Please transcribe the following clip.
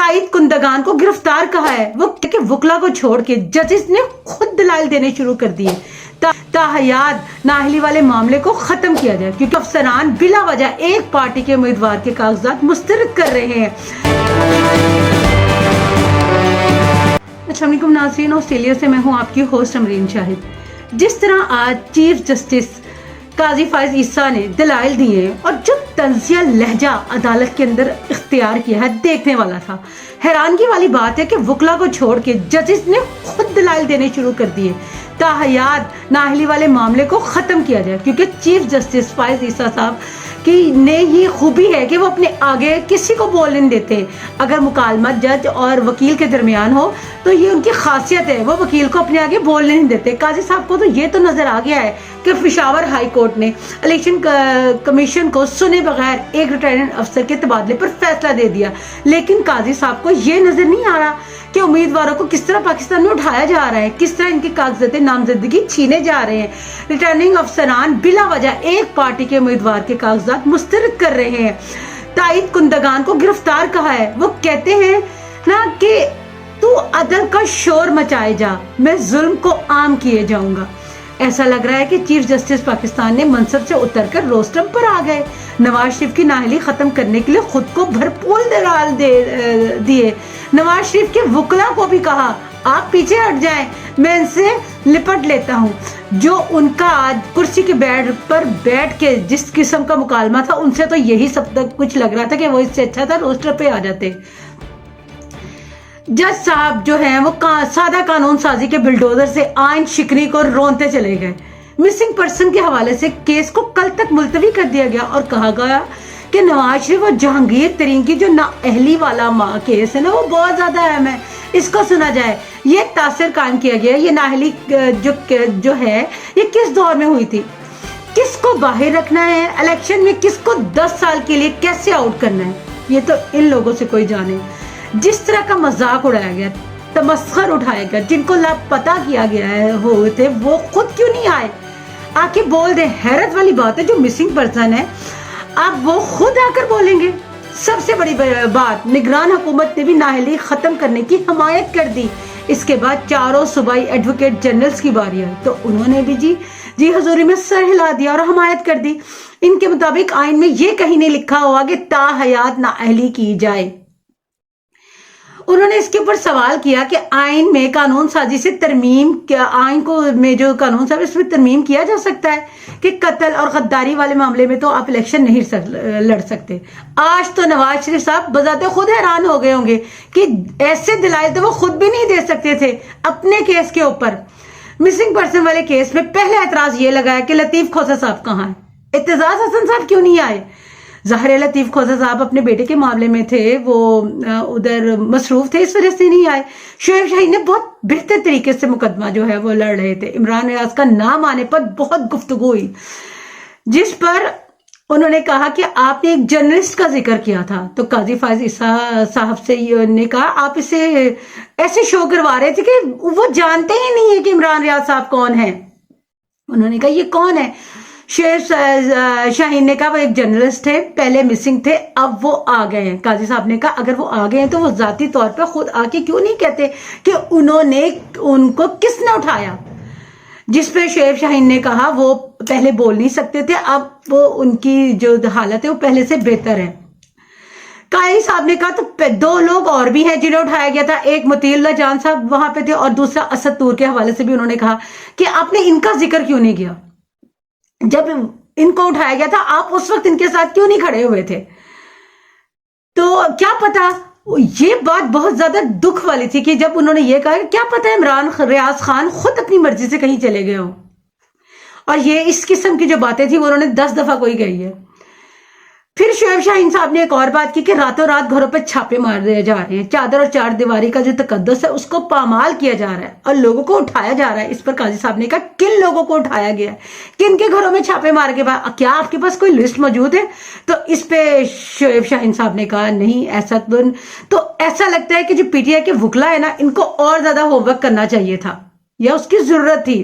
تائید کنندگان کو گرفتار کہا ہے وہ کہ وکلا کو چھوڑ کے ججز نے خود دلائل دینے شروع کر دیے تاحیات نااہلی والے معاملے کو ختم کیا جائے کیونکہ افسران بلا وجہ ایک پارٹی کے امیدوار کے کاغذات مسترد کر رہے ہیں۔ السلام علیکم ناظرین، آسٹریلیا سے میں ہوں آپ کی ہوسٹ امرین شاہد۔ جس طرح آج چیف جسٹس قاضی فائز عیسیٰ نے دلائل دیے اور جو طنزیہ لہجہ عدالت کے اندر اختیار کیا ہے دیکھنے والا تھا۔ حیرانگی والی بات ہے کہ وکلا کو چھوڑ کے ججز نے خود دلائل دینے شروع کر دیے تاحیات نااہلی والے معاملے کو ختم کیا جائے کیونکہ چیف جسٹس فائز عیسیٰ صاحب کی نے یہ خوبی ہے کہ وہ اپنے آگے کسی کو بولنے نہیں دیتے۔ اگر مکالمہ جج اور وکیل کے درمیان ہو تو یہ ان کی خاصیت ہے، وہ وکیل کو اپنے آگے بولنے نہیں دیتے۔ قاضی صاحب کو تو یہ تو نظر آ گیا ہے کہ پشاور ہائی کورٹ نے الیکشن کمیشن کو سنے بغیر ایک ریٹائرنگ افسر کے تبادلے پر فیصلہ دے دیا، لیکن قاضی صاحب کو یہ نظر نہیں آ رہا کہ امیدواروں کو کس طرح پاکستان میں اٹھایا جا رہا ہے، کس طرح ان کے کاغذات نامزدگی چھینے جا رہے ہیں۔ ریٹرننگ افسران بلا وجہ ایک پارٹی کے امیدوار کے کاغذات مسترد کر رہے ہیں۔ تائید کنندگان کو گرفتار کہا ہے، وہ کہتے ہیں نا کہ تو عدل کا شور مچائے جا، میں ظلم کو عام کیے جاؤں گا۔ ایسا لگ رہا ہے کہ چیف جسٹس پاکستان نے منصب سے اتر کر روسٹم پر آ گئے، نواز شریف کی نااہلی ختم کرنے کے لیے خود کو بھرپور دلائل دیے۔ نواز شریف کے وکلا کو بھی کہا آپ پیچھے ہٹ جائیں، میں ان سے لپٹ لیتا ہوں۔ جو ان کا آج کرسی کے بیڈ پر بیٹھ کے جس قسم کا مکالمہ تھا، ان سے تو یہی سب کچھ لگ رہا تھا کہ وہ اس سے اچھا تھا روسٹر پہ آ جاتے۔ جج صاحب جو ہیں وہ سادہ قانون سازی کے بلڈوزر سے آئین شکنی کو رونتے چلے گئے۔ مسنگ پرسن کے حوالے سے کیس کو کل تک ملتوی کر دیا گیا اور کہا گیا کہ نواز شریف اور جہانگیر ترین کی جو نااہلی والا کیس ہے نا وہ بہت زیادہ اہم ہے، اس کو سنا جائے۔ یہ تاثر قائم کیا گیا، یہ نااہلی جو ہے یہ کس دور میں ہوئی تھی، کس کو باہر رکھنا ہے الیکشن میں، کس کو 10 سال کے لیے کیسے آؤٹ کرنا ہے، یہ تو ان لوگوں سے کوئی جانے۔ جس طرح کا مذاق اڑایا گیا، تمسخر اٹھایا گیا، جن کو لاپتہ کیا گیا ہے ہوئے تھے وہ خود کیوں نہیں آئے آ کے بول دیں۔ حیرت والی بات ہے جو مسنگ پرسن ہے اب وہ خود آ کر بولیں گے۔ سب سے بڑی بات، نگران حکومت نے بھی نااہلی ختم کرنے کی حمایت کر دی۔ اس کے بعد چاروں صوبائی ایڈوکیٹ جنرلز کی باری آئی تو انہوں نے بھی جی حضوری میں سر ہلا دیا اور حمایت کر دی۔ ان کے مطابق آئین میں یہ کہیں نہیں لکھا ہوا کہ تاحیات نااہلی کی جائے۔ انہوں نے اس کے اوپر سوال کیا کہ آئین میں قانون سازی سے ترمیم کیا، آئین کو میں جو قانون سازی اس میں ترمیم کیا جا سکتا ہے کہ قتل اور غداری والے معاملے میں تو آپ الیکشن نہیں لڑ سکتے۔ آج تو نواز شریف صاحب بذات خود حیران ہو گئے ہوں گے کہ ایسے دلائل تو وہ خود بھی نہیں دے سکتے تھے اپنے کیس کے اوپر۔ مسنگ پرسن والے کیس میں پہلا اعتراض یہ لگایا کہ لطیف کھوسہ صاحب کہاں ہیں، اعتزاز حسن صاحب کیوں نہیں آئے۔ ظاہر ہے لطیف کھوسہ صاحب اپنے بیٹے کے معاملے میں تھے، وہ ادھر مصروف تھے، اس وجہ سے نہیں آئے۔ شعیب شاہین نے بہت بہتر طریقے سے مقدمہ جو ہے وہ لڑ رہے تھے۔ عمران ریاض کا نام آنے پر بہت گفتگو ہوئی، جس پر انہوں نے کہا کہ آپ نے ایک جرنلسٹ کا ذکر کیا تھا تو قاضی فائز عیسیٰ صاحب سے نے کہا آپ اسے ایسے شو کروا رہے تھے کہ وہ جانتے ہی نہیں ہے کہ عمران ریاض صاحب کون ہیں۔ انہوں نے کہا یہ کون ہے؟ شعیب شاہین نے کہا وہ ایک جرنلسٹ ہے، پہلے مسنگ تھے، اب وہ آ گئے ہیں۔ قاضی صاحب نے کہا اگر وہ آ گئے ہیں تو وہ ذاتی طور پر خود آ کے کیوں نہیں کہتے کہ ان کو کس نے اٹھایا، جس پہ شعیب شاہین نے کہا وہ پہلے بول نہیں سکتے تھے، اب وہ ان کی جو حالت ہے وہ پہلے سے بہتر ہے۔ قاضی صاحب نے کہا تو 2 لوگ اور بھی ہیں جنہیں اٹھایا گیا تھا، ایک مطیع اللہ جان صاحب وہاں پہ تھے اور دوسرا اسد طور کے حوالے سے بھی انہوں نے کہا کہ آپ نے ان کا ذکر کیوں نہیں کیا، جب ان کو اٹھایا گیا تھا آپ اس وقت ان کے ساتھ کیوں نہیں کھڑے ہوئے تھے۔ تو کیا پتا، یہ بات بہت زیادہ دکھ والی تھی کہ جب انہوں نے یہ کہا کہ کیا پتا عمران ریاض خان خود اپنی مرضی سے کہیں چلے گئے ہوں، اور یہ اس قسم کی جو باتیں تھی وہ انہوں نے 10 دفعہ کوئی کہی ہے۔ پھر شعیب شاہین صاحب نے ایک اور بات کی کہ راتوں رات گھروں پہ چھاپے مار دیے جا رہے ہیں، چادر اور 4 دیواری کا جو تقدس ہے اس کو پامال کیا جا رہا ہے اور لوگوں کو اٹھایا جا رہا ہے۔ اس پر قاضی صاحب نے کہا کن لوگوں کو اٹھایا گیا ہے، کن کے گھروں میں چھاپے مار کے بعد کیا آپ کے پاس کوئی لسٹ موجود ہے؟ تو اس پہ شعیب شاہین صاحب نے کہا نہیں ایسا تو ایسا لگتا ہے کہ جو پی ٹی آئی کے وکلا ہے نا ان کو اور زیادہ ہوم ورک کرنا چاہیے تھا یا اس کی ضرورت تھی۔